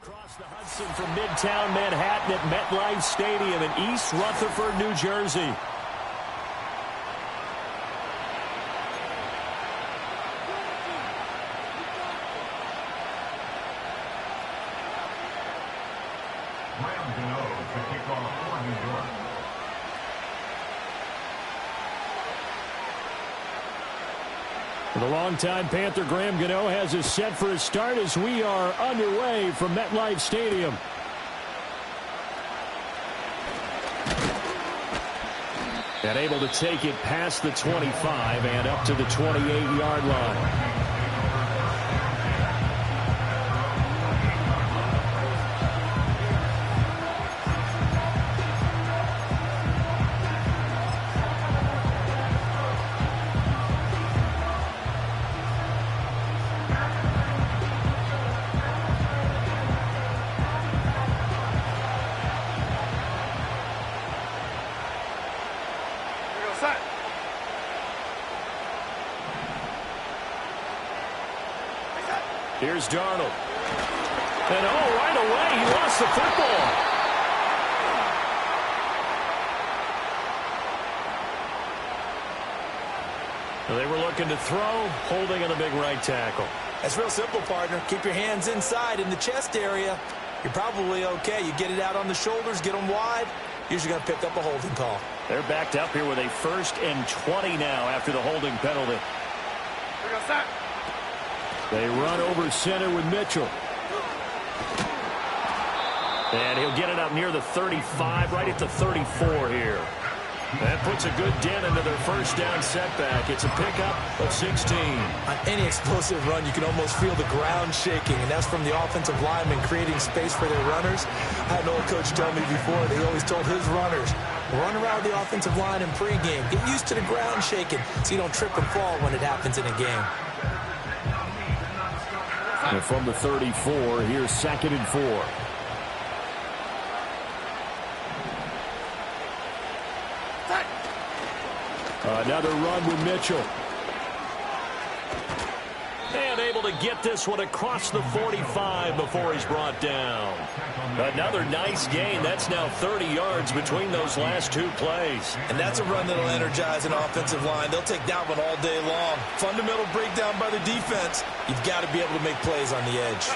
Across the Hudson from Midtown Manhattan at MetLife Stadium in East Rutherford, New Jersey. Graham Gano to kick off for New York. The longtime Panther Graham Gano has us set for a start as we are underway from MetLife Stadium. And able to take it past the 25 and up to the 28-yard line. Here's Darnold. And right away, he lost the football. They were looking to throw, holding on the big right tackle. That's real simple, partner. Keep your hands inside in the chest area. You're probably okay. You get it out on the shoulders, get them wide. Usually going to pick up a holding call. They're backed up here with a 1st and 20 now after the holding penalty. Here goes that. They run over center with Mitchell. And he'll get it up near the 35, right at the 34 here. That puts a good dent into their first down setback. It's a pickup of 16. On any explosive run, you can almost feel the ground shaking, and that's from the offensive linemen creating space for their runners. I had an old coach tell me before, he always told his runners, run around the offensive line in pregame. Get used to the ground shaking so you don't trip and fall when it happens in a game. And from the 34, here's 2nd and 4. Another run with Mitchell. And able to get this one across the 45 before he's brought down. Another nice gain. That's now 30 yards between those last two plays. And that's a run that'll energize an offensive line. They'll take that one all day long. Fundamental breakdown by the defense. You've got to be able to make plays on the edge.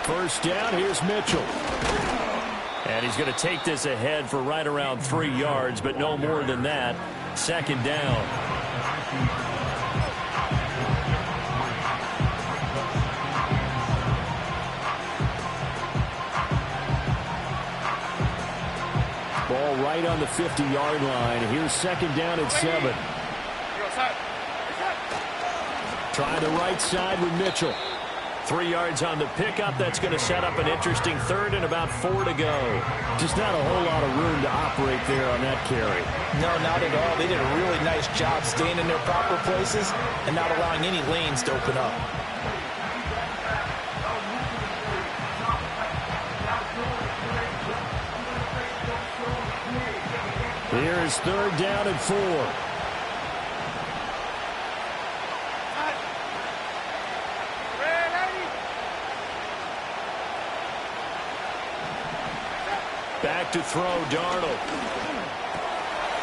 First down, here's Mitchell. And he's going to take this ahead for right around 3 yards, but no more than that. 2nd down. Ball right on the 50-yard line. Here's 2nd down at 7. Try the right side with Mitchell. 3 yards on the pickup. That's going to set up an interesting 3rd and about 4 to go. Just not a whole lot of room to operate there on that carry. No, not at all. They did a really nice job staying in their proper places and not allowing any lanes to open up. Here's 3rd down and 4. Back to throw, Darnold.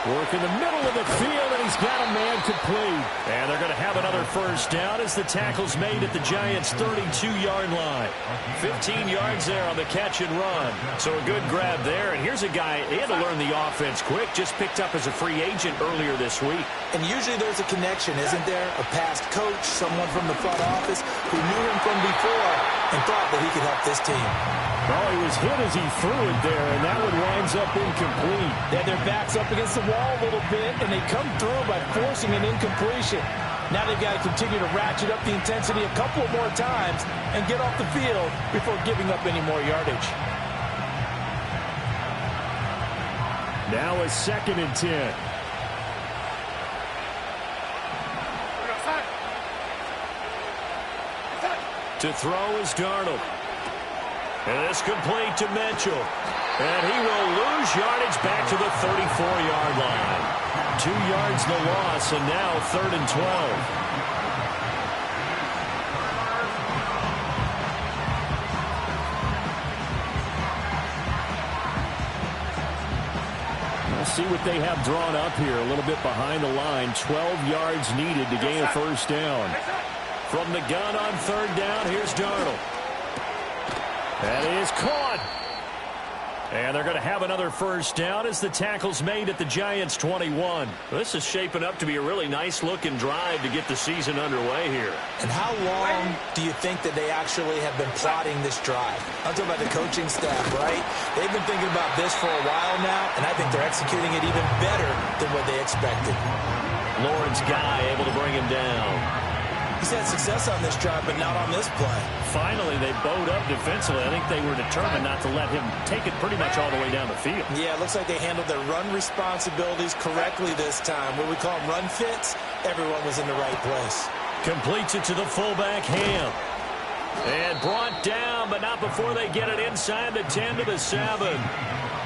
Work in the middle of the field, and he's got a man complete. And they're going to have another first down as the tackle's made at the Giants' 32-yard line. 15 yards there on the catch and run. So a good grab there. And here's a guy, he had to learn the offense quick, just picked up as a free agent earlier this week. And usually there's a connection, isn't there? A past coach, someone from the front office who knew him from before and thought that he could help this team. Well, he was hit as he threw it there, and that one winds up incomplete. They had their backs up against the wall a little bit, and they come through by forcing an incompletion. Now they've got to continue to ratchet up the intensity a couple more times and get off the field before giving up any more yardage. Now a 2nd and 10. To throw is Darnold. And it's complete to Mitchell. And he will lose yardage back to the 34-yard line. 2 yards the loss, and now 3rd and 12. see what they have drawn up here. A little bit behind the line. 12 yards needed to gain a first down. From the gun on third down, here's Darnold. That is caught. And they're going to have another first down as the tackle's made at the Giants' 21. This is shaping up to be a really nice-looking drive to get the season underway here. And how long do you think that they actually have been plotting this drive? I'm talking about the coaching staff, right? They've been thinking about this for a while now, and I think they're executing it even better than what they expected. Lawrence Guy able to bring him down. He's had success on this drive, but not on this play. Finally, they bowed up defensively. I think they were determined not to let him take it pretty much all the way down the field. Yeah, it looks like they handled their run responsibilities correctly this time. What we call them run fits, everyone was in the right place. Completes it to the fullback, Ham. And brought down, but not before they get it inside the 10 to the 7.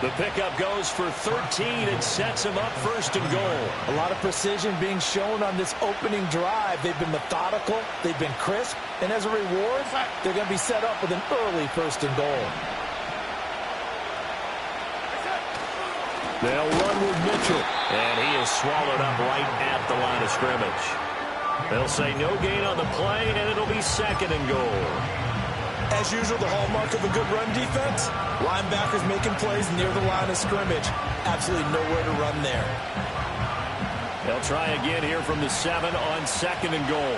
The pickup goes for 13 and sets him up first and goal. A lot of precision being shown on this opening drive. They've been methodical, they've been crisp, and as a reward, they're going to be set up with an early first and goal. They'll run with Mitchell, and he is swallowed up right at the line of scrimmage. They'll say no gain on the play, and it'll be second and goal. As usual, the hallmark of a good run defense, linebackers making plays near the line of scrimmage. Absolutely nowhere to run there. They'll try again here from the 7 on second and goal.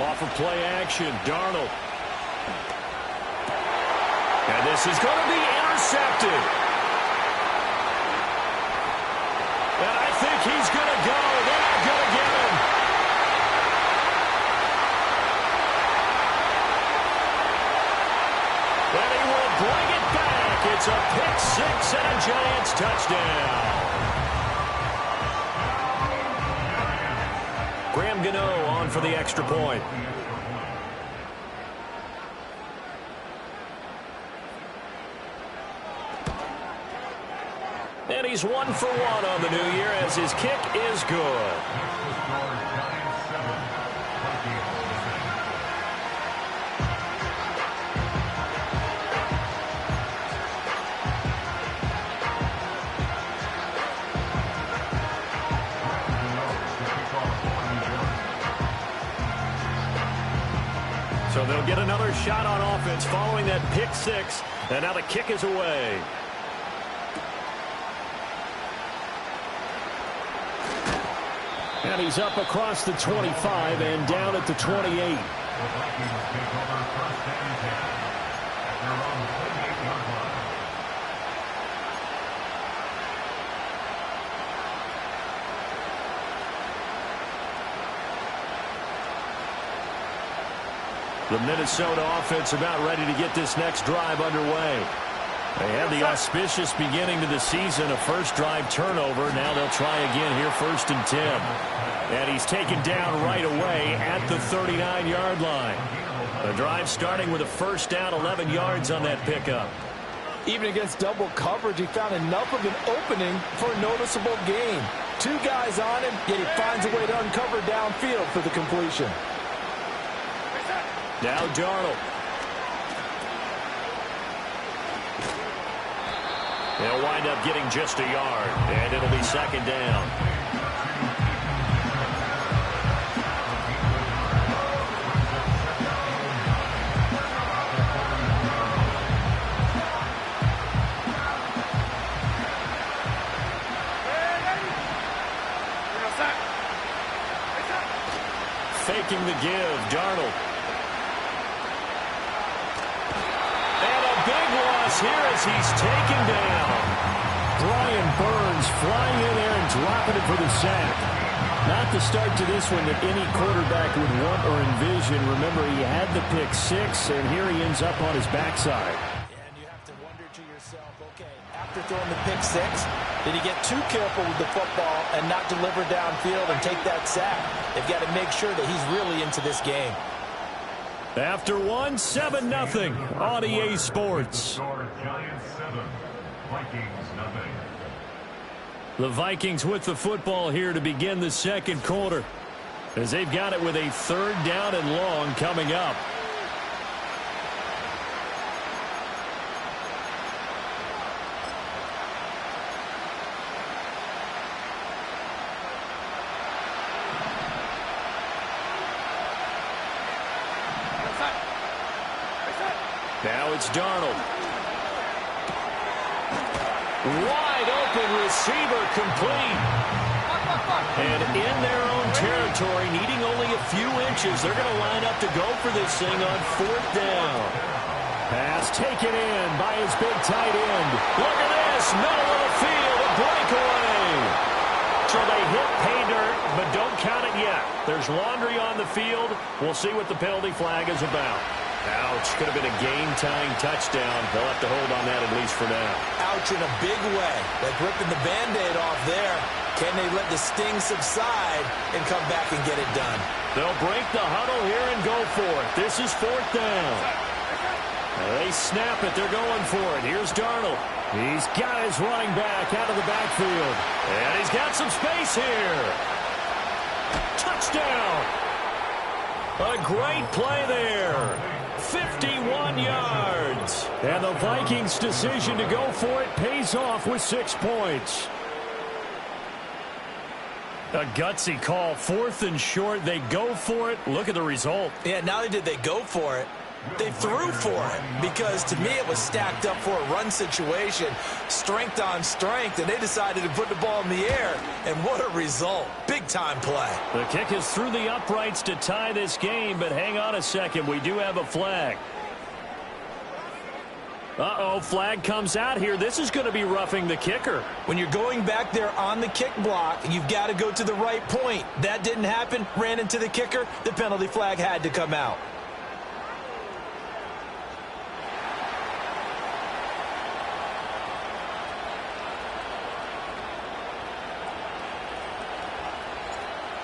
Off of play action, Darnold. And this is going to be intercepted. And I think he's going to go. They're not going to get him. And he will bring it back. It's a pick six and a Giants touchdown. Graham Gano on for the extra point. And he's 1 for 1 on the new year as his kick is good. So they'll get another shot on offense following that pick six. And now the kick is away. And he's up across the 25 and down at the 28. The Minnesota offense about ready to get this next drive underway. They had the auspicious beginning to the season, a first drive turnover. Now they'll try again here, 1st and 10. And he's taken down right away at the 39-yard line. The drive starting with a first down, 11 yards on that pickup. Even against double coverage, he found enough of an opening for a noticeable gain. 2 guys on him, yet he finds a way to uncover downfield for the completion. Now Darnold. They'll wind up getting just a yard, and it'll be second down. Faking the give, Darnold. Here as he's taken down. Brian Burns flying in there and dropping it for the sack. Not the start to this one that any quarterback would want or envision. Remember, he had the pick six, and here he ends up on his backside. And you have to wonder to yourself, okay, after throwing the pick six, did he get too careful with the football and not deliver downfield and take that sack? They've got to make sure that he's really into this game. After one, 7-0 on EA Sports. Giants 7, Vikings nothing. The Vikings with the football here to begin the second quarter, as they've got it with a 3rd down and long coming up. Now it's Darnold. Wide open receiver, complete. And in their own territory, needing only a few inches, they're going to line up to go for this thing on 4th down. Pass taken in by his big tight end. Look at this, middle of the field, a breakaway. So they hit pay dirt, but don't count it yet. There's laundry on the field. We'll see what the penalty flag is about. Ouch, could have been a game-tying touchdown. They'll have to hold on that at least for now. Ouch in a big way. Like ripping the Band-Aid off there. Can they let the sting subside and come back and get it done? They'll break the huddle here and go for it. This is 4th down. They snap it. They're going for it. Here's Darnold. He's got his running back out of the backfield. And he's got some space here. Touchdown. A great play there. 51 yards. And the Vikings' decision to go for it pays off with 6 points. A gutsy call. 4th and short. They go for it. Look at the result. Yeah, not only did they go for it, they threw for it, because to me it was stacked up for a run situation, strength on strength, and they decided to put the ball in the air, and what a result. Big-time play. The kick is through the uprights to tie this game, but hang on a second. We do have a flag. Uh-oh, flag comes out here. This is going to be roughing the kicker. When you're going back there on the kick block, you've got to go to the right point. That didn't happen, ran into the kicker, the penalty flag had to come out.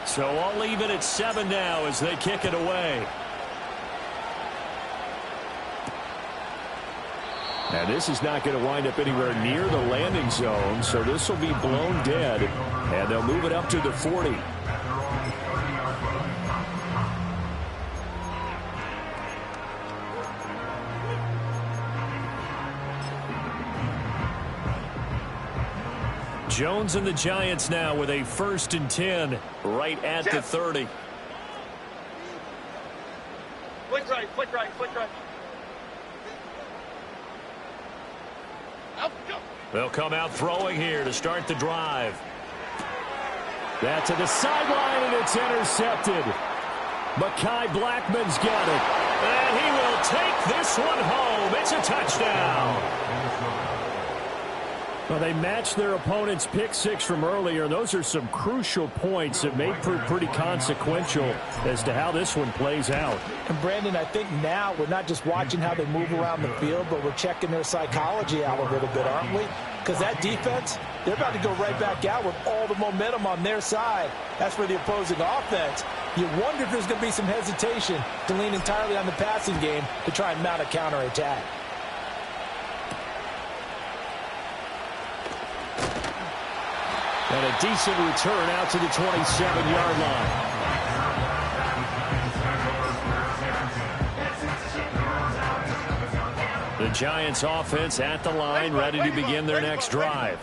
So I'll leave it at 7 now as they kick it away. Now this is not going to wind up anywhere near the landing zone, so this will be blown dead, and they'll move it up to the 40. Jones and the Giants now with a 1st and 10 right at the 30. Flick right, flick right, flick right. Out, go. They'll come out throwing here to start the drive. That to the sideline, and it's intercepted. Mekhi Blackman's got it. And he will take this one home. It's a touchdown. Well, they matched their opponent's pick 6 from earlier. Those are some crucial points that may prove pretty consequential as to how this one plays out. And, Brandon, I think now we're not just watching how they move around the field, but we're checking their psychology out a little bit, aren't we? Because that defense, they're about to go right back out with all the momentum on their side. That's for the opposing offense. You wonder if there's going to be some hesitation to lean entirely on the passing game to try and mount a counterattack. And a decent return out to the 27-yard line. The Giants offense at the line, ready to begin their next drive.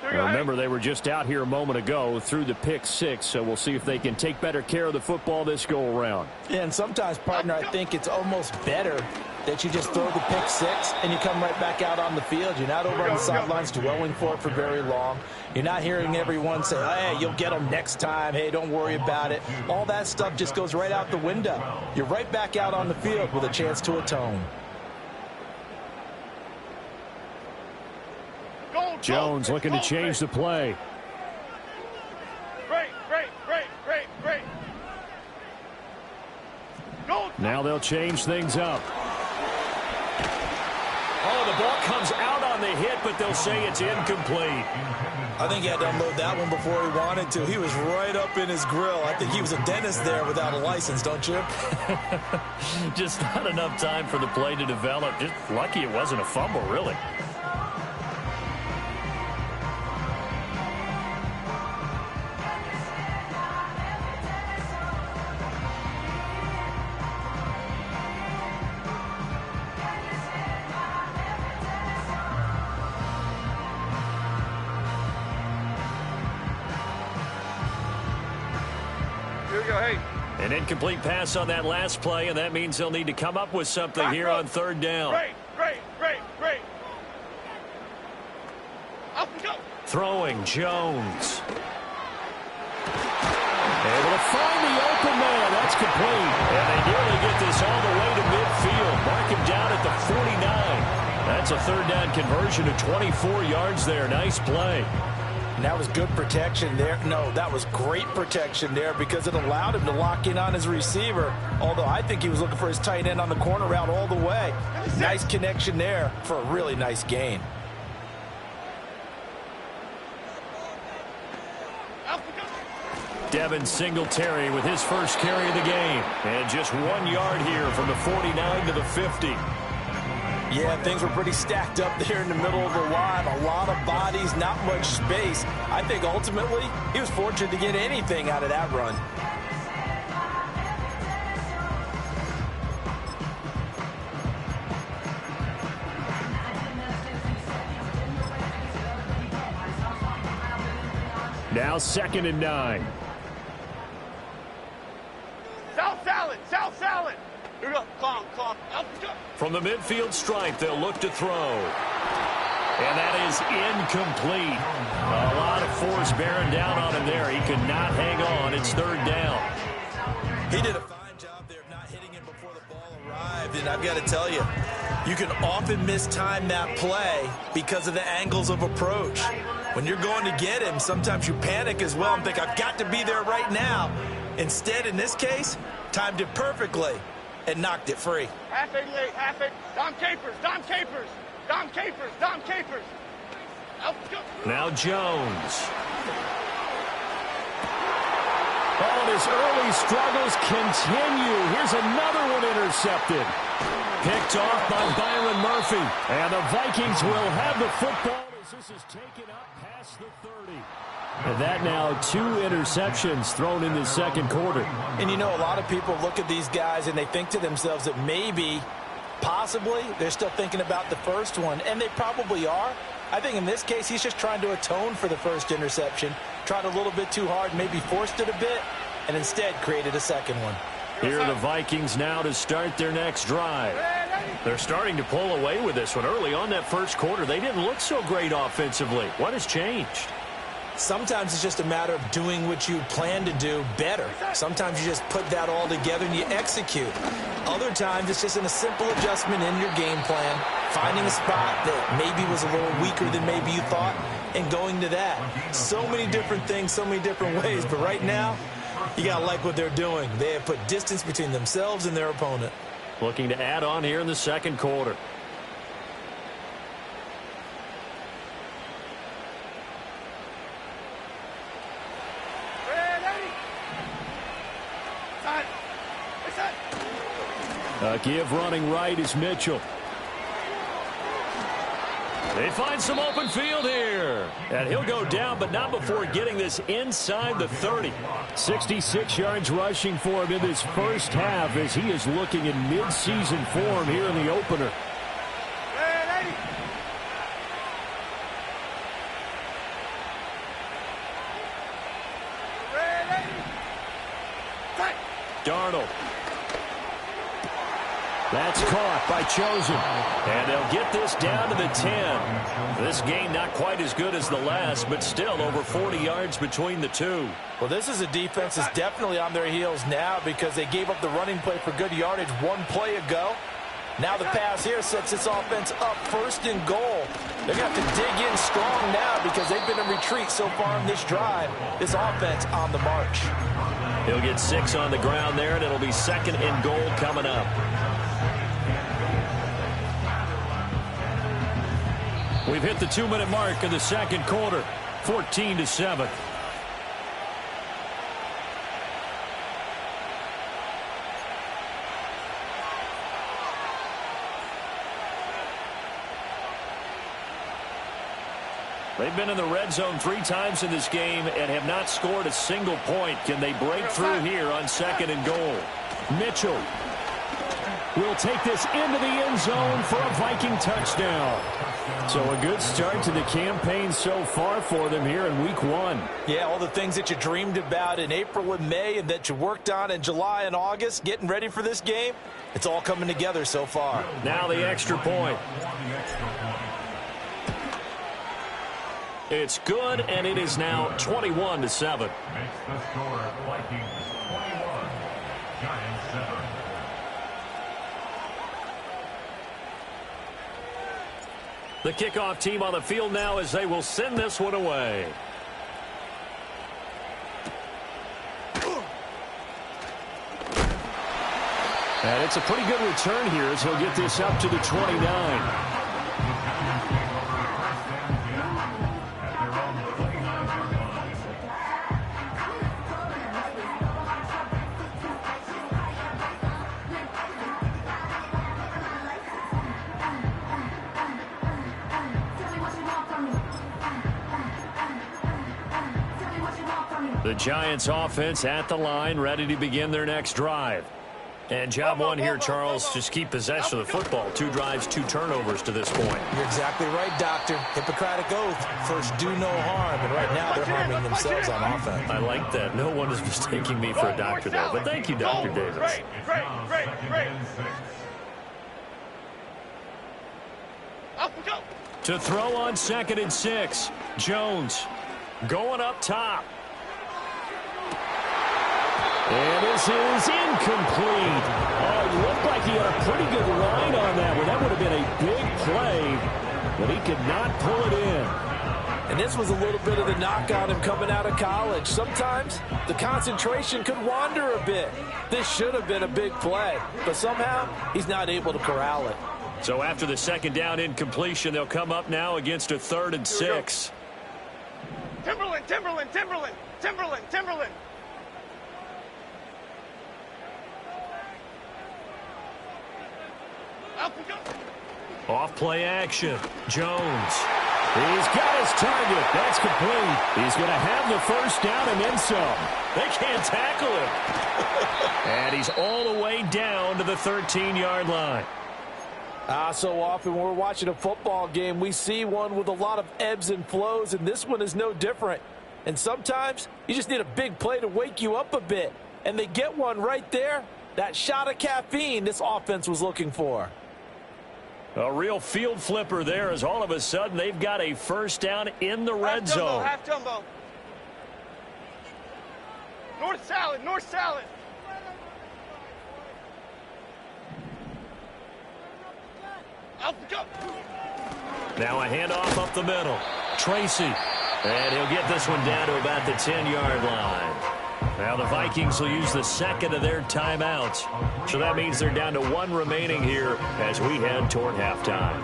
Now remember, they were just out here a moment ago through the pick 6, so we'll see if they can take better care of the football this go-around. Yeah, and sometimes, partner, I think it's almost better that you just throw the pick 6 and you come right back out on the field. You're not over on the sidelines dwelling for it for very long. You're not hearing everyone say, hey, you'll get them next time. Hey, don't worry about it. All that stuff just goes right out the window. You're right back out on the field with a chance to atone. Jones looking to change the play. Great, great, great, great, great. Now they'll change things up. Oh, the ball comes out on the hit, but they'll say it's incomplete. I think he had to unload that one before he wanted to. He was right up in his grill. I think he was a dentist there without a license, don't you? Just not enough time for the play to develop. Just lucky it wasn't a fumble, really. An incomplete pass on that last play, and that means they'll need to come up with something here on third down. Great. Up and go. Throwing Jones. Able to find the open man. That's complete. And they nearly get this all the way to midfield. Mark him down at the 49. That's a third down conversion of 24 yards there. Nice play. And that was good protection there. No, that was great protection there because it allowed him to lock in on his receiver. Although I think he was looking for his tight end on the corner route all the way. Nice connection there for a really nice gain. Devin Singletary with his first carry of the game. And just 1 yard here from the 49 to the 50. Yeah, things were pretty stacked up there in the middle of the line. A lot of bodies, not much space. I think ultimately he was fortunate to get anything out of that run. Now 2nd and 9. South salad. Here we go. Calm. Up and go. From the midfield stripe, they'll look to throw. And that is incomplete. A lot of force bearing down on him there. He could not hang on. It's third down. He did a fine job there of not hitting him before the ball arrived. And I've got to tell you, you can often mistime that play because of the angles of approach. When you're going to get him, sometimes you panic as well and think, I've got to be there right now. Instead, in this case, timed it perfectly and knocked it free. Half 88, half 8. Dom Capers. Up and go. Now Jones. Oh, and his early struggles continue. Here's another one intercepted. Picked off by Byron Murphy. And the Vikings will have the football as this is taken up past the 30. And that now 2 interceptions thrown in the second quarter. And you know, a lot of people look at these guys and they think to themselves that maybe, possibly, they're still thinking about the first one. And they probably are. I think in this case, he's just trying to atone for the first interception. Tried a little bit too hard, maybe forced it a bit, and instead created a second one. Here are the Vikings now to start their next drive. They're starting to pull away with this one. Early on that first quarter, they didn't look so great offensively. What has changed? Sometimes it's just a matter of doing what you plan to do better. Sometimes you just put that all together and you execute. Other times it's just a simple adjustment in your game plan, finding a spot that maybe was a little weaker than maybe you thought, and going to that. So many different things, so many different ways, but right now, you got to like what they're doing. They have put distance between themselves and their opponent. Looking to add on here in the second quarter. Give running right is Mitchell. They find some open field here. And he'll go down, but not before getting this inside the 30. 66 yards rushing for him in this first half as he is looking in mid-season form here in the opener. Darnold. That's caught by Chosen. And they'll get this down to the 10. This game not quite as good as the last, but still over 40 yards between the two. Well, this is a defense that's definitely on their heels now because they gave up the running play for good yardage one play ago. Now the pass here sets this offense up first and goal. They're going to have to dig in strong now because they've been in retreat so far in this drive. This offense on the march. He'll get 6 on the ground there, and it'll be second and goal coming up. We've hit the 2-minute mark of the second quarter, 14-7. They've been in the red zone 3 times in this game and have not scored a single point. Can they break through here on second and goal? Mitchell. will take this into the end zone for a Viking touchdown. So a good start to the campaign so far for them here in week 1. Yeah, all the things that you dreamed about in April and May and that you worked on in July and August, getting ready for this game, it's all coming together so far. Now the extra point. It's good, and it is now 21-7. Makes the score Vikings 21, Giants 7. The kickoff team on the field now as they will send this one away. And it's a pretty good return here as he'll get this up to the 29. The Giants offense at the line, ready to begin their next drive. And job one here, Charles, just keep possession of the football. 2 drives, 2 turnovers to this point. You're exactly right, Doctor. Hippocratic oath. First, do no harm. And right now, they're harming themselves on offense. I like that. No one is mistaking me for a doctor, though. But thank you, Dr. Davis. Great. Up we go. To throw on 2nd and 6. Jones going up top. And this is incomplete. Oh, it looked like he had a pretty good line on that one. That would have been a big play, but he could not pull it in. And this was a little bit of the knock on him coming out of college. Sometimes the concentration could wander a bit. This should have been a big play, but somehow he's not able to corral it. So after the 2nd down incompletion, they'll come up now against a 3rd and 6. Timberland. Up we go. Off play action. Jones. He's got his target. That's complete. He's going to have the 1st down and then some. They can't tackle him. And he's all the way down to the 13-yard line. So often when we're watching a football game, we see one with a lot of ebbs and flows, and this one is no different. And sometimes you just need a big play to wake you up a bit. And they get one right there. That shot of caffeine this offense was looking for. A real field flipper there as all of a sudden they've got a 1st down in the red zone. Half jumbo. North salad. Up we go. Now a handoff up the middle. Tracy. And he'll get this one down to about the 10-yard line. Now the Vikings will use the 2nd of their timeouts. So that means they're down to 1 remaining here as we head toward halftime.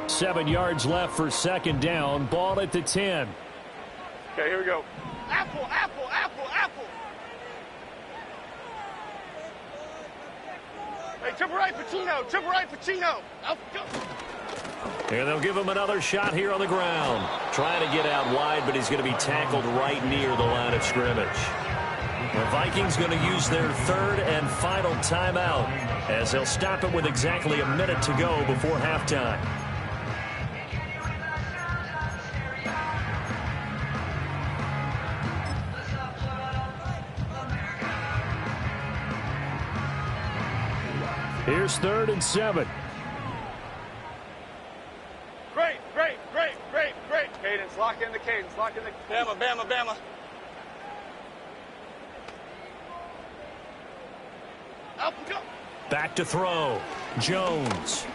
7 yards left for 2nd down. Ball at the 10. Okay, here we go. Apple. Hey, triple right, Pacino. Up we go. And they'll give him another shot here on the ground. Trying to get out wide, but he's going to be tackled right near the line of scrimmage. The Vikings going to use their 3rd and final timeout as they'll stop it with exactly a minute to go before halftime. Here's 3rd and 7. Great. Cadence, lock in the cadence. Bama. Up we go. Back to throw. Jones.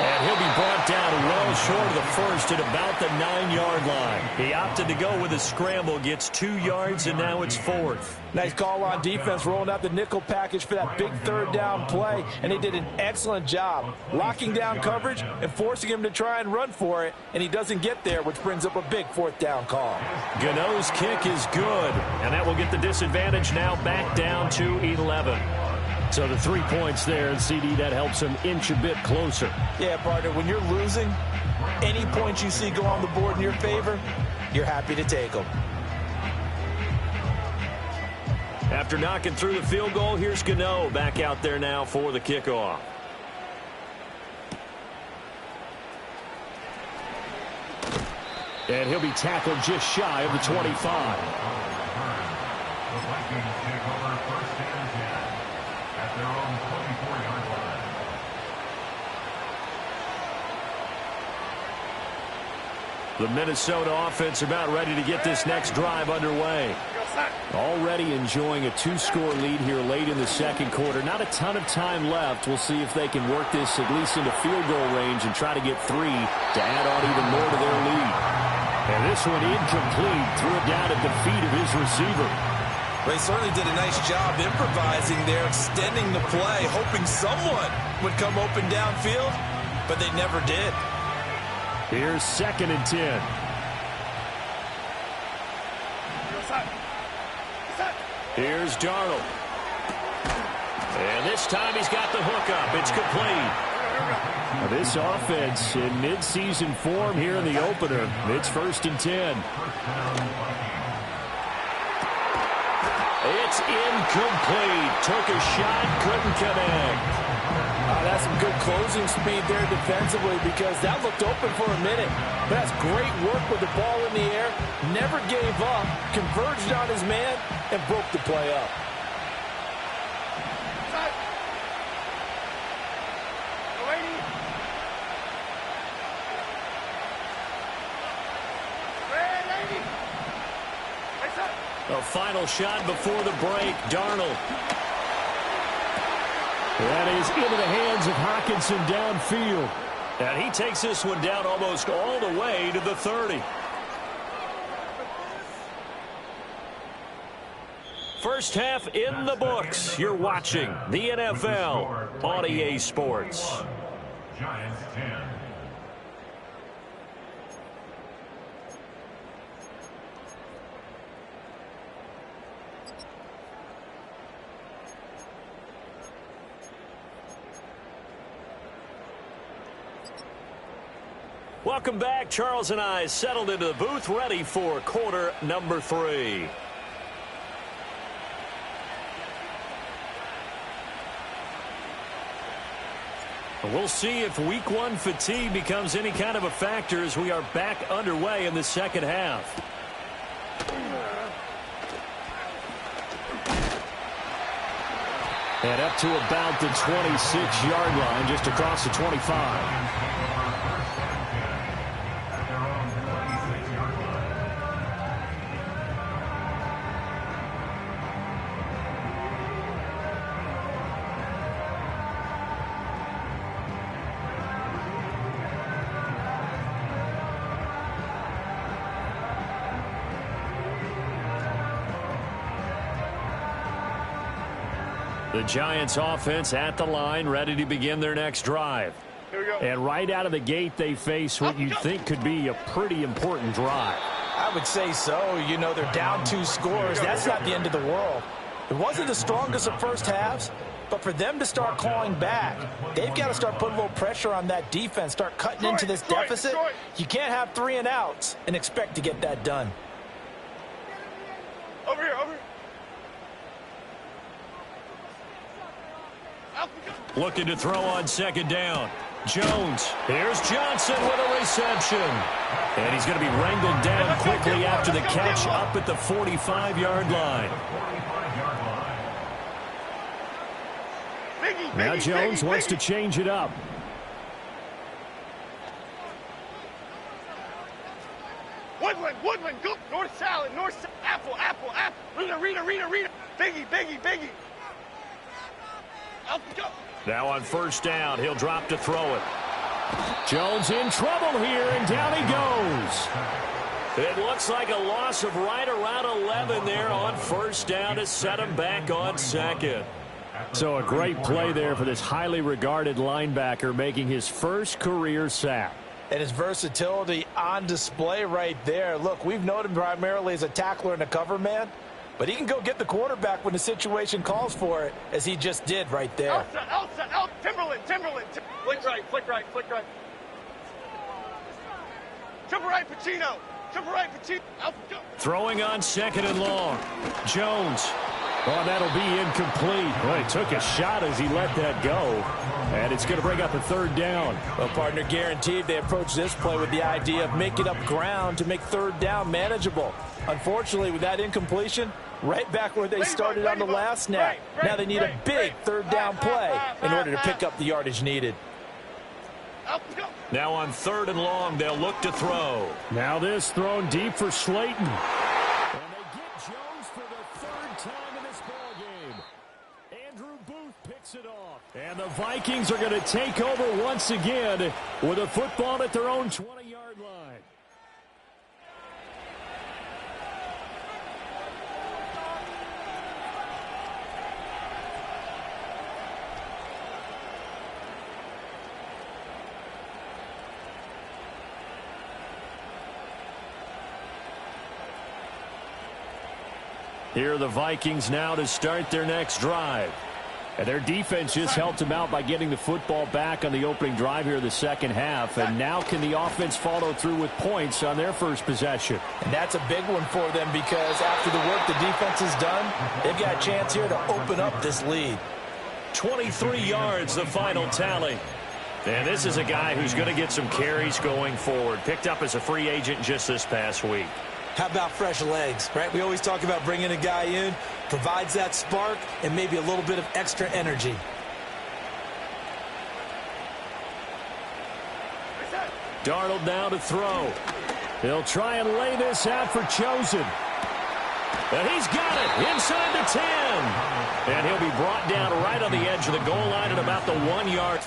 And he'll be brought down well short of the 1st at about the 9-yard line. He opted to go with a scramble, gets 2 yards, and now it's 4th. Nice call on defense, rolling out the nickel package for that big 3rd down play, and they did an excellent job locking down coverage and forcing him to try and run for it, and he doesn't get there, which brings up a big 4th down call. Gano's kick is good, and that will get the disadvantage now back down to 11. So the 3 points there, and CD, that helps him inch a bit closer. Yeah, partner, when you're losing, any points you see go on the board in your favor, you're happy to take them. After knocking through the field goal, here's Gano back out there now for the kickoff. And he'll be tackled just shy of the 25. The Vikings take over first and 10 at their own 24-yard line. The Minnesota offense about ready to get this next drive underway. Already enjoying a 2-score lead here late in the second quarter. Not a ton of time left. We'll see if they can work this at least into field goal range and try to get 3 to add on even more to their lead. And this one incomplete. Threw it down at the feet of his receiver. They certainly did a nice job improvising there, extending the play, hoping someone would come open downfield, but they never did. Here's 2nd and 10. Here's Darnold. And this time he's got the hook up. It's complete. Now this offense in midseason form here in the opener. It's 1st and 10. It's incomplete. Took a shot, couldn't connect. That's some good closing speed there defensively because that looked open for a minute. But that's great work with the ball in the air. Never gave up, converged on his man, and broke the play up. A final shot before the break. Darnold. That is into the hands of Hockenson downfield. And he takes this one down almost all the way to the 30. First half in the books. You're watching the NFL on EA Sports. Giants 10. Welcome back. Charles and I settled into the booth, ready for quarter number 3. We'll see if week 1 fatigue becomes any kind of a factor as we are back underway in the second half. And up to about the 26-yard line, just across the 25. The Giants offense at the line, ready to begin their next drive. Here we go. And right out of the gate, they face what you think could be a pretty important drive. I would say so. You know, they're down 2 scores. That's not the end of the world. It wasn't the strongest of first halves, but for them to start clawing back, they've got to start putting a little pressure on that defense, start cutting into this deficit. You can't have 3 and outs and expect to get that done. Over here, over here. Looking to throw on 2nd down. Jones. Here's Johnson with a reception. And he's going to be wrangled down quickly after the catch up at the 45-yard line. Now Jones wants to change it up. Woodland, go. North salad, apple. Rita. Biggie. Go. Now on 1st down, he'll drop to throw it. Jones in trouble here, and down he goes. It looks like a loss of right around 11 there on 1st down to set him back on 2nd. So a great play there for this highly regarded linebacker, making his first career sack. And his versatility on display right there. Look, we've known him primarily as a tackler and a cover man, but he can go get the quarterback when the situation calls for it, as he just did right there. Outside, Timberland. Flick right. Triple right, Pacino. Out, go. Throwing on 2nd and long. Jones. Oh, that'll be incomplete. Well, he took a shot as he let that go. And it's going to bring up a third down. Well, partner, guaranteed they approach this play with the idea of making up ground to make third down manageable. Unfortunately, with that incompletion, right back where they started on the last snap. Now they need a big third down play in order to pick up the yardage needed. Now on 3rd and long, they'll look to throw. Now this thrown deep for Slayton. And they get Jones for the 3rd time in this ballgame. Andrew Booth picks it off. And the Vikings are going to take over once again with a football at their own 20-yard line. Here are the Vikings now to start their next drive. And their defense just helped them out by getting the football back on the opening drive here in the second half. And now can the offense follow through with points on their first possession? And that's a big one for them because after the work the defense has done, they've got a chance here to open up this lead. 23 yards, the final tally. And this is a guy who's going to get some carries going forward. Picked up as a free agent just this past week. How about fresh legs, right? We always talk about bringing a guy in, provides that spark and maybe a little bit of extra energy. Darnold now to throw. He'll try and lay this out for Chosen. And he's got it inside the 10. And he'll be brought down right on the edge of the goal line at about the 1 yard.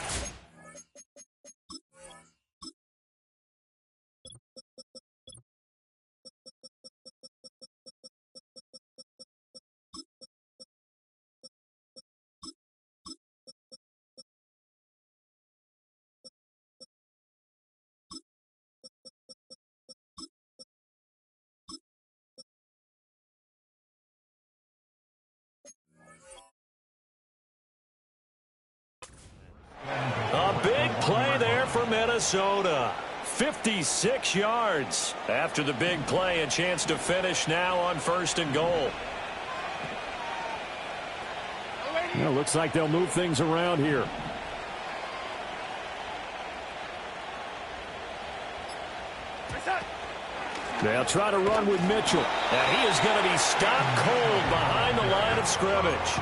A big play there for Minnesota. 56 yards. After the big play, a chance to finish now on 1st and goal. Well, looks like they'll move things around here. They'll try to run with Mitchell. And he is going to be stopped cold behind the line of scrimmage.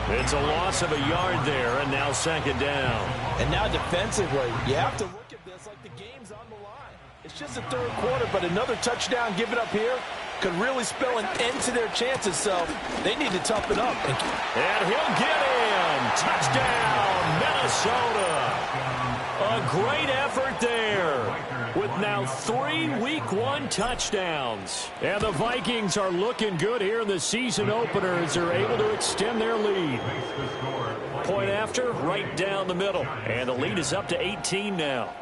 It's a loss of a yard there, and now 2nd down. And now defensively, you have to look at this like the game's on the line. It's just the 3rd quarter, but another touchdown given up here could really spell an end to their chances, so they need to toughen up. And he'll get in. Touchdown, Minnesota. A great effort there with now 3 Week 1 touchdowns. And the Vikings are looking good here in the season opener as they're able to extend their lead. Point after, right down the middle. And the lead is up to 18 now.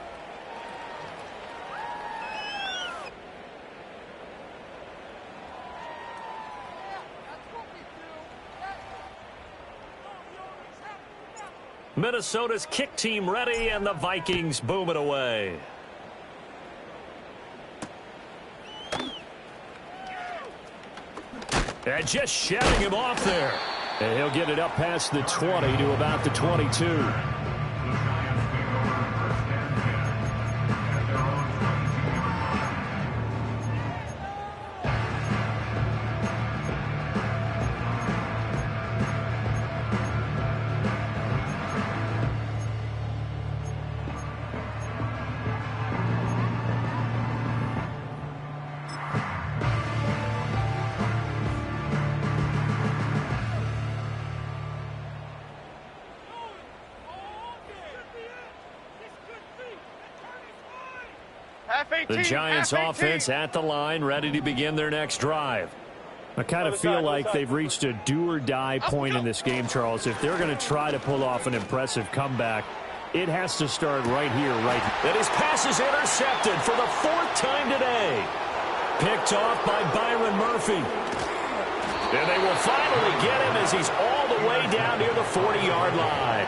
Minnesota's kick team ready, and the Vikings boom it away. And just shouting him off there. And he'll get it up past the 20 to about the 22. The Giants offense at the line, ready to begin their next drive. I kind of feel like they've reached a do-or-die point in this game, Charles. If they're going to try to pull off an impressive comeback, it has to start right here, right here. And his pass is intercepted for the 4th time today. Picked off by Byron Murphy. And they will finally get him as he's all the way down near the 40-yard line.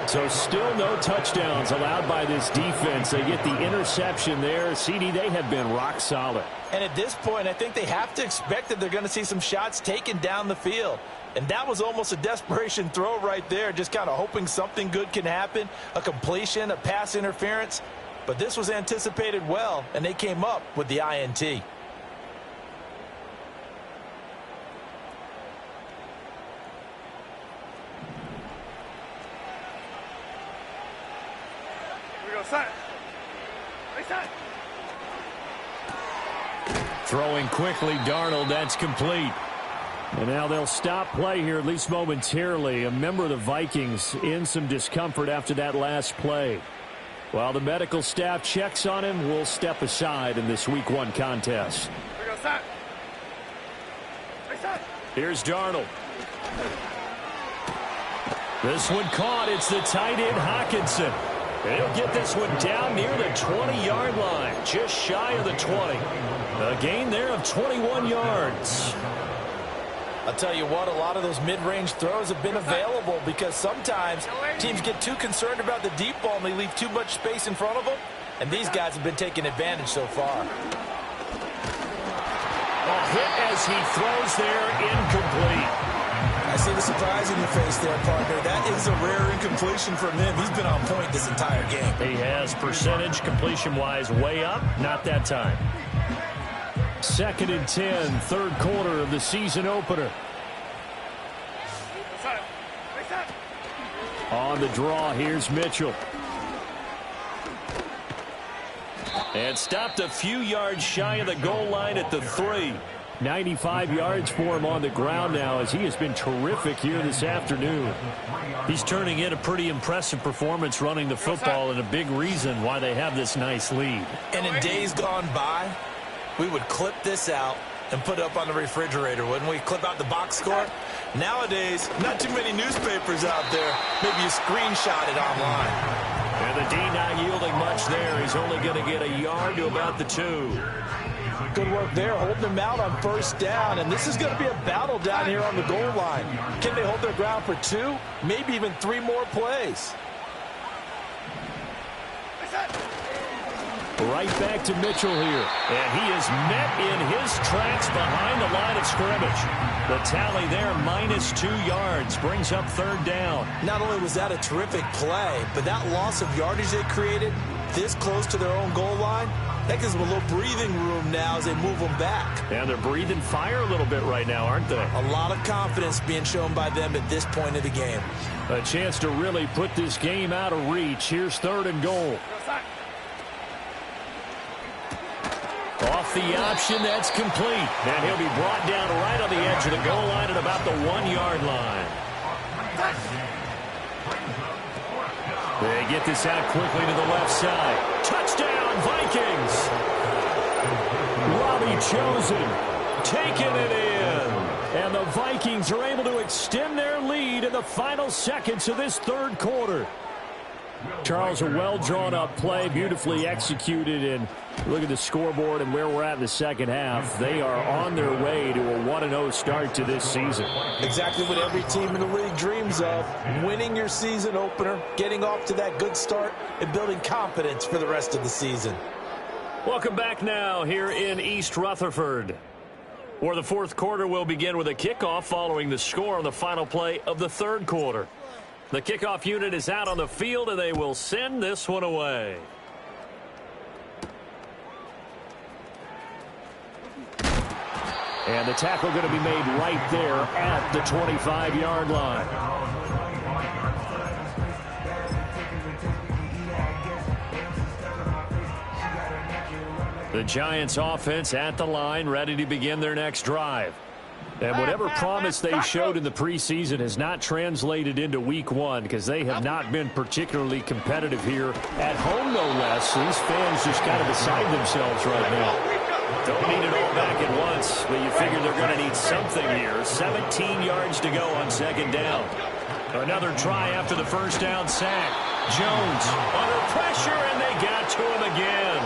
So still no touchdowns allowed by this defense. They get the interception there. CD, they have been rock solid. And at this point, I think they have to expect that they're going to see some shots taken down the field. And that was almost a desperation throw right there, just kind of hoping something good can happen, a completion, a pass interference. But this was anticipated well, and they came up with the INT. Here we go, set. Reset. Throwing quickly, Darnold, that's complete. And now they'll stop play here, at least momentarily. A member of the Vikings in some discomfort after that last play. While the medical staff checks on him, we'll step aside in this Week 1 contest. Here we go, set. Reset. Here's Darnold. This one caught. It's the tight end, Hockenson. And he'll get this one down near the 20-yard line, just shy of the 20. A gain there of 21 yards. I'll tell you what, a lot of those mid-range throws have been available because sometimes teams get too concerned about the deep ball and they leave too much space in front of them, and these guys have been taking advantage so far. A hit as he throws there, incomplete. I see the surprise in your face there, partner. That is a rare incompletion from him. He's been on point this entire game. He has percentage completion-wise way up, not that time. 2nd and 10, third quarter of the season opener. Reset. Reset. On the draw, here's Mitchell. And stopped a few yards shy of the goal line at the 3. 95 yards for him on the ground now as he has been terrific here this afternoon. He's turning in a pretty impressive performance running the football and a big reason why they have this nice lead. And in days gone by, we would clip this out and put it up on the refrigerator, wouldn't we? Clip out the box score. Nowadays, not too many newspapers out there. Maybe you screenshot it online. And the D not yielding much there. He's only going to get a yard to about the 2. Good work there, holding them out on first down. And this is going to be a battle down here on the goal line. Can they hold their ground for 2, maybe even 3 more plays? Reset. Right back to Mitchell here. And he is met in his tracks behind the line of scrimmage. The tally there, -2 yards, brings up 3rd down. Not only was that a terrific play, but that loss of yardage they created this close to their own goal line, that gives them a little breathing room now as they move them back. And they're breathing fire a little bit right now, aren't they? A lot of confidence being shown by them at this point of the game. A chance to really put this game out of reach. Here's 3rd and goal. Reset. Off the option, that's complete. And he'll be brought down right on the edge of the goal line at about the 1-yard line. They get this out quickly to the left side. Touchdown, Vikings! Robbie Chosen taking it in. And the Vikings are able to extend their lead in the final seconds of this 3rd quarter. Charles, a well-drawn-up play, beautifully executed, and look at the scoreboard and where we're at in the second half. They are on their way to a 1-0 start to this season. Exactly what every team in the league dreams of, winning your season opener, getting off to that good start, and building confidence for the rest of the season. Welcome back now here in East Rutherford, where the 4th quarter will begin with a kickoff following the score on the final play of the 3rd quarter. The kickoff unit is out on the field, and they will send this one away. And the tackle going to be made right there at the 25-yard line. The Giants offense at the line, ready to begin their next drive. And whatever promise they showed in the preseason has not translated into Week 1 because they have not been particularly competitive here at home, no less. These fans just kind of beside themselves right now. Don't need it all back at once, but you figure they're going to need something here. 17 yards to go on 2nd down. Another try after the first down sack. Jones under pressure, and they got to him again.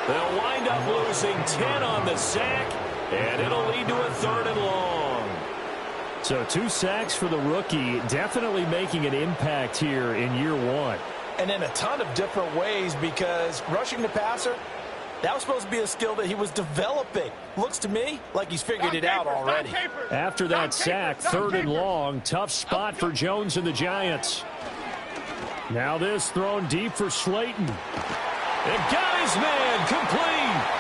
They'll wind up losing 10 on the sack. And it'll lead to a 3rd and long. So 2 sacks for the rookie, definitely making an impact here in year 1. And in a ton of different ways, because rushing the passer, that was supposed to be a skill that he was developing. Looks to me like he's figured it out already. After that sack, 3rd and long, tough spot for Jones and the Giants. Now this thrown deep for Slayton. It got his man complete.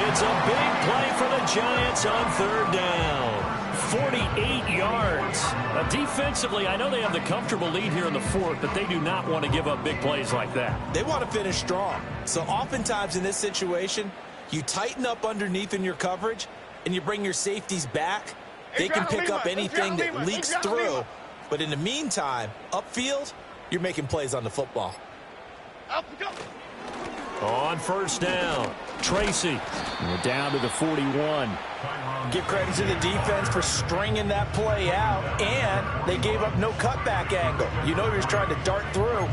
It's a big play for the Giants on 3rd down. 48 yards. Defensively, I know they have the comfortable lead here in the 4th, but they do not want to give up big plays like that. They want to finish strong. So oftentimes in this situation, you tighten up underneath in your coverage, and you bring your safeties back. They can pick up anything that leaks through. But in the meantime, upfield, you're making plays on the football. On 1st down, Tracy. We're down to the 41. Give credit to the defense for stringing that play out, and they gave up no cutback angle. You know he was trying to dart through.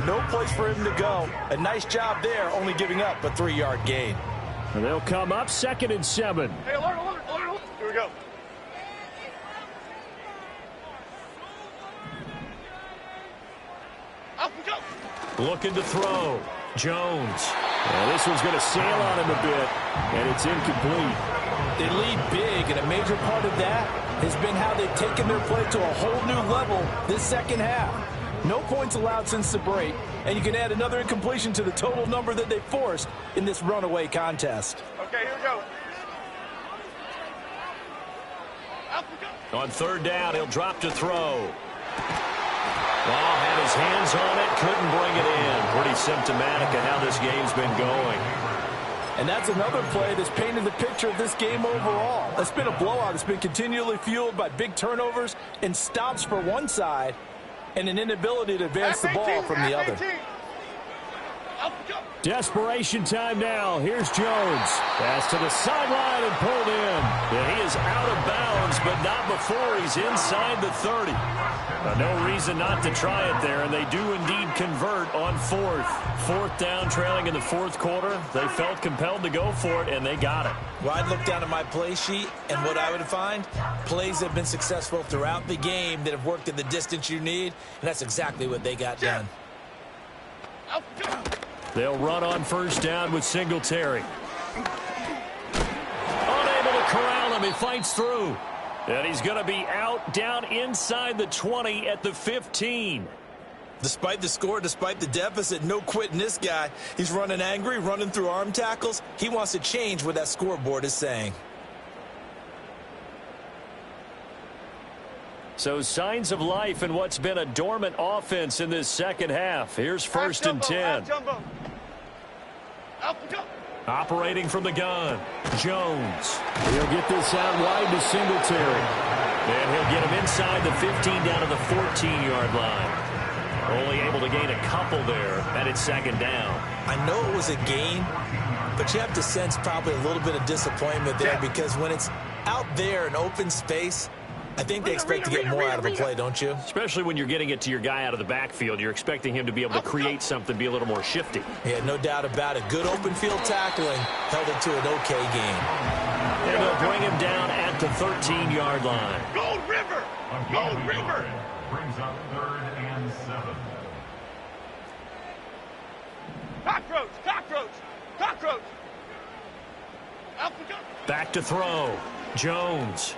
No place for him to go. A nice job there, only giving up a 3-yard gain. And they'll come up 2nd and 7. Hey, alert. Here we go. Up we go. Looking to throw. Jones. Well, this one's going to sail on him a bit, and it's incomplete. They lead big, and a major part of that has been how they've taken their play to a whole new level this second half. No points allowed since the break, and you can add another incompletion to the total number that they forced in this runaway contest. Okay, here we go. Up we go. On 3rd down, he'll drop to throw. Well, had his hands on it, couldn't bring it in. Pretty symptomatic of how this game's been going. And that's another play that's painted the picture of this game overall. It's been a blowout. It's been continually fueled by big turnovers and stops for one side and an inability to advance the ball from the other. Desperation time now. Here's Jones. Pass to the sideline and pulled in. Yeah, he is out of bounds, but not before he's inside the 30. No reason not to try it there, and they do indeed convert on 4th. 4th down, trailing in the 4th quarter. They felt compelled to go for it, and they got it. Well, I'd look down at my play sheet, and what I would find, plays that have been successful throughout the game that have worked at the distance you need, and that's exactly what they got done. They'll run on 1st down with Singletary. Unable to corral him. He fights through. And he's going to be out down inside the 20 at the 15. Despite the score, despite the deficit, no quitting this guy. He's running angry, running through arm tackles. He wants to change what that scoreboard is saying. So signs of life in what's been a dormant offense in this second half. Here's 1st and 10. Operating from the gun, Jones. He'll get this out wide to Singletary. And he'll get him inside the 15 down to the 14-yard line. Only able to gain a couple there, and it's 2nd down. I know it was a gain, but you have to sense probably a little bit of disappointment there because when it's out there in open space, I think they expect to get more out of a play, don't you? Especially when you're getting it to your guy out of the backfield. You're expecting him to be able to create something, be a little more shifty. Yeah, no doubt about it. Good open field tackling held it to an okay game. And they'll bring him down at the 13-yard line. Gold River! Gold River! Brings up 3rd and 7. Cockroach! Cockroach! Cockroach! Up we go! Back to throw. Jones.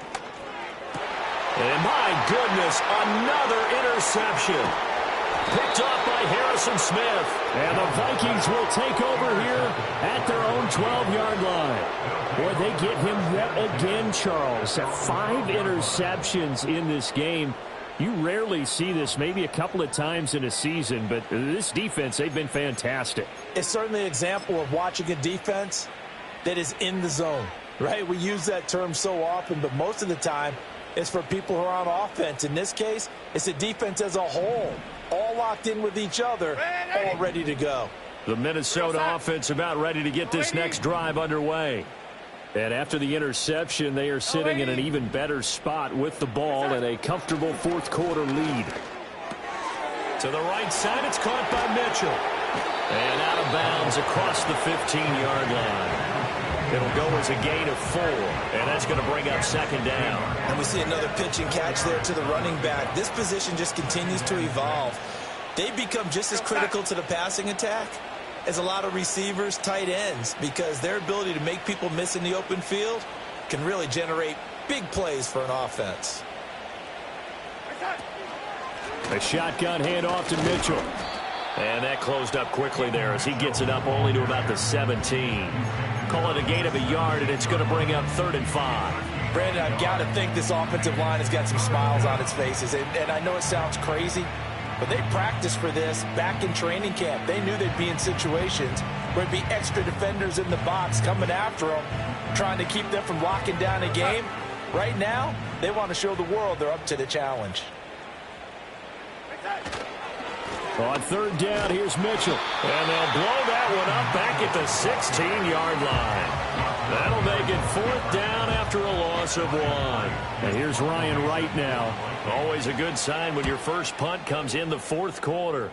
And my goodness, another interception. Picked off by Harrison Smith. And the Vikings will take over here at their own 12-yard line. Boy, they get him yet again, Charles. 5 interceptions in this game. You rarely see this, maybe a couple of times in a season, but this defense, they've been fantastic. It's certainly an example of watching a defense that is in the zone, right? We use that term so often, but most of the time, it's for people who are on offense. In this case, it's a defense as a whole, all locked in with each other, all ready to go. The Minnesota offense about ready to get this next drive underway. And after the interception, they are sitting in an even better spot with the ball and a comfortable 4th quarter lead. To the right side, it's caught by Mitchell. And out of bounds across the 15-yard line. It'll go as a gain of 4, and that's going to bring up second down. And we see another pitch and catch there to the running back. This position just continues to evolve. They become just as critical to the passing attack as a lot of receivers, tight ends, because their ability to make people miss in the open field can really generate big plays for an offense. A shotgun handoff to Mitchell. And that closed up quickly there as he gets it up only to about the 17. Call it a gain of a yard, and it's going to bring up 3rd and 5. Brandon, I've got to think this offensive line has got some smiles on its faces. And I know it sounds crazy, but they practiced for this back in training camp. They knew they'd be in situations where there'd be extra defenders in the box coming after them, trying to keep them from locking down a game. Right now, they want to show the world they're up to the challenge. On 3rd down, here's Mitchell. And they'll blow that one up back at the 16-yard line. That'll make it 4th down after a loss of 1. And here's Ryan Wright now. Always a good sign when your first punt comes in the 4th quarter.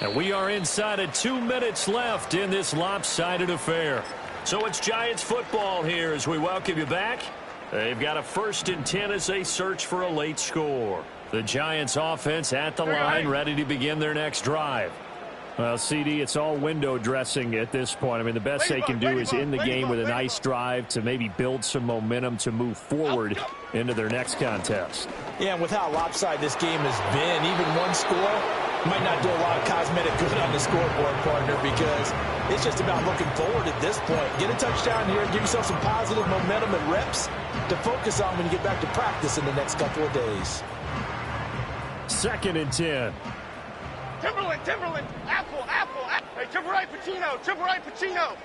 And we are inside of 2 minutes left in this lopsided affair. So it's Giants football here as we welcome you back. They've got a 1st and 10 as they search for a late score. The Giants offense at the line, ready to begin their next drive. Well, CD, it's all window dressing at this point. I mean, the best they can do is in the game with a nice drive to maybe build some momentum to move forward into their next contest. Yeah, and with how lopsided this game has been, even one score might not do a lot of cosmetic good on the scoreboard, partner, because it's just about looking forward at this point. Get a touchdown here and give yourself some positive momentum and reps to focus on when you get back to practice in the next couple of days. 2nd and 10. Timberland, Apple. Hey, triple right, Pacino.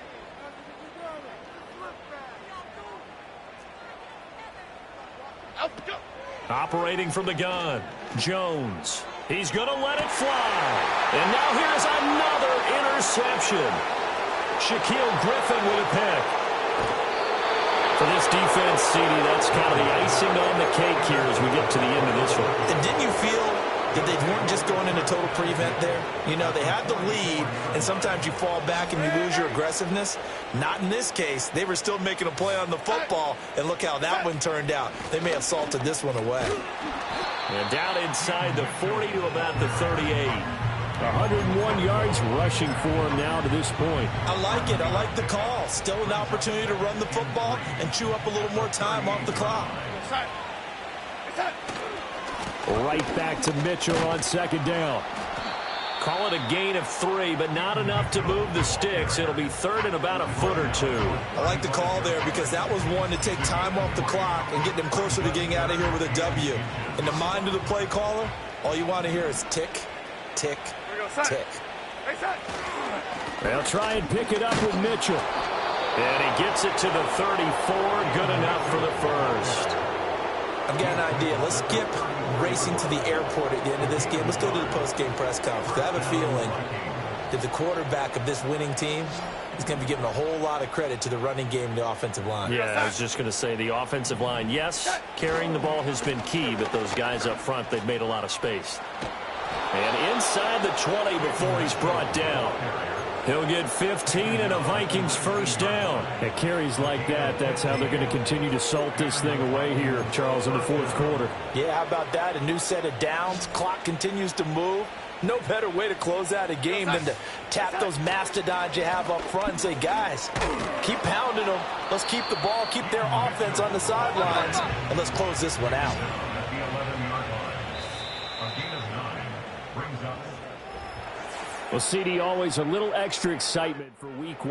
Operating from the gun, Jones. He's going to let it fly. And now here's another interception. Shaquille Griffin with a pick. For this defense, CD, that's kind of the icing on the cake here as we get to the end of this one. And didn't you feel that they weren't just going into total prevent there? You know, they had the lead, and sometimes you fall back and you lose your aggressiveness. Not in this case. They were still making a play on the football, and look how that one turned out. They may have salted this one away. And down inside the 40 to about the 38. 101 yards rushing for him now to this point. I like it. I like the call. Still an opportunity to run the football and chew up a little more time off the clock. Right back to Mitchell on 2nd down. Call it a gain of 3, but not enough to move the sticks. It'll be 3rd and about a foot or 2. I like the call there because that was one to take time off the clock and get them closer to getting out of here with a W. In the mind of the play caller, all you want to hear is tick, tick, tick. They'll try and pick it up with Mitchell. And he gets it to the 34. Good enough for the 1st. I've got an idea. Let's skip racing to the airport at the end of this game. Let's go to the post-game press conference. I have a feeling that the quarterback of this winning team is going to be given a whole lot of credit to the running game and the offensive line. Yeah, I was just going to say the offensive line, yes, carrying the ball has been key, but those guys up front, they've made a lot of space. And inside the 20 before he's brought down. He'll get 15 and a Vikings 1st down. At carries like that, that's how they're going to continue to salt this thing away here, Charles, in the 4th quarter. Yeah, how about that? A new set of downs. Clock continues to move. No better way to close out a game than to tap those mastodons you have up front and say, guys, keep pounding them. Let's keep the ball, keep their offense on the sidelines, and let's close this one out. Well, CD, always a little extra excitement for week 1.